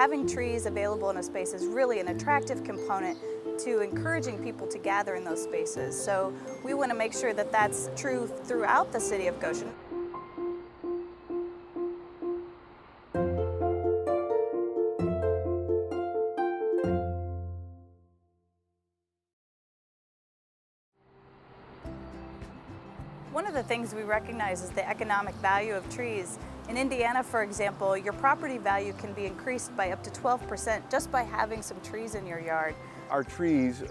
having trees available in a space is really an attractive component to encouraging people to gather in those spaces. So we want to make sure that that's true throughout the city of Goshen. One of the things we recognize is the economic value of trees. In Indiana, for example, your property value can be increased by up to 12% just by having some trees in your yard. Our trees,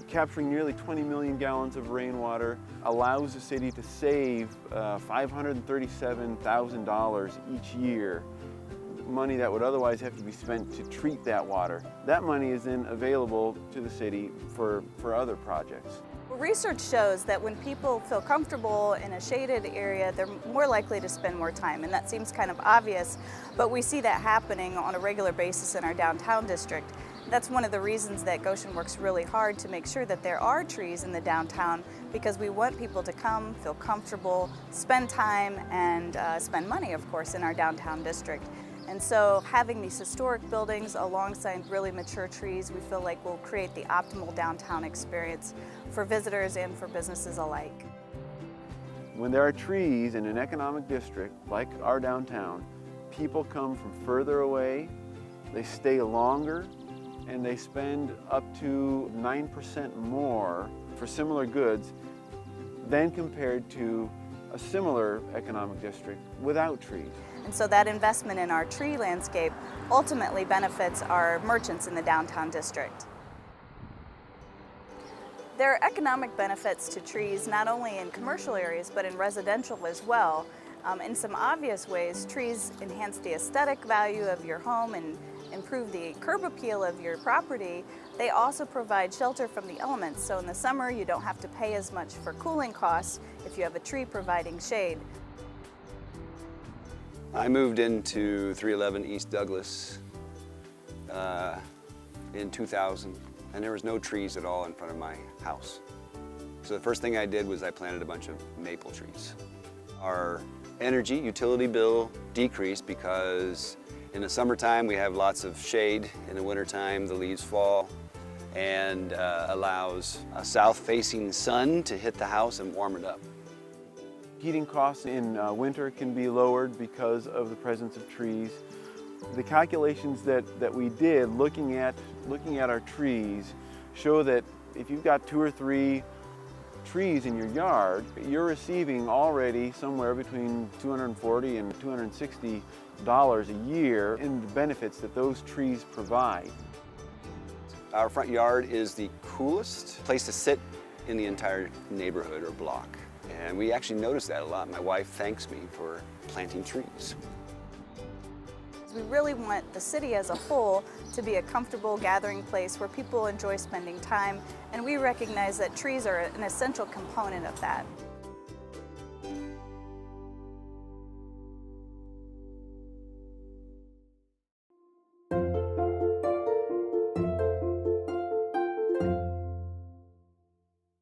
capturing nearly 20 million gallons of rainwater, allows the city to save $537,000 each year, money that would otherwise have to be spent to treat that water. That money is then available to the city for other projects. Research shows that when people feel comfortable in a shaded area, they're more likely to spend more time, and that seems kind of obvious, but we see that happening on a regular basis in our downtown district. That's one of the reasons that Goshen works really hard to make sure that there are trees in the downtown, because we want people to come, feel comfortable, spend time, and spend money, of course, in our downtown district. And so having these historic buildings alongside really mature trees, we feel like will create the optimal downtown experience for visitors and for businesses alike. When there are trees in an economic district like our downtown, people come from further away, they stay longer, and they spend up to 9% more for similar goods than compared to a similar economic district without trees. And so that investment in our tree landscape ultimately benefits our merchants in the downtown district. There are economic benefits to trees not only in commercial areas but in residential as well. In some obvious ways, trees enhance the aesthetic value of your home and improve the curb appeal of your property. They also provide shelter from the elements, so in the summer you don't have to pay as much for cooling costs if you have a tree providing shade. I moved into 311 East Douglas in 2000, and there was no trees at all in front of my house. So the first thing I did was I planted a bunch of maple trees. Our energy utility bill decreased because in the summertime we have lots of shade, in the wintertime the leaves fall, and allows a south-facing sun to hit the house and warm it up. Heating costs in winter can be lowered because of the presence of trees. The calculations that we did looking at our trees show that if you've got 2 or 3 trees in your yard, you're receiving already somewhere between $240 and $260 a year in the benefits that those trees provide. Our front yard is the coolest place to sit in the entire neighborhood or block. And we actually notice that a lot. My wife thanks me for planting trees. We really want the city as a whole to be a comfortable gathering place where people enjoy spending time, and we recognize that trees are an essential component of that.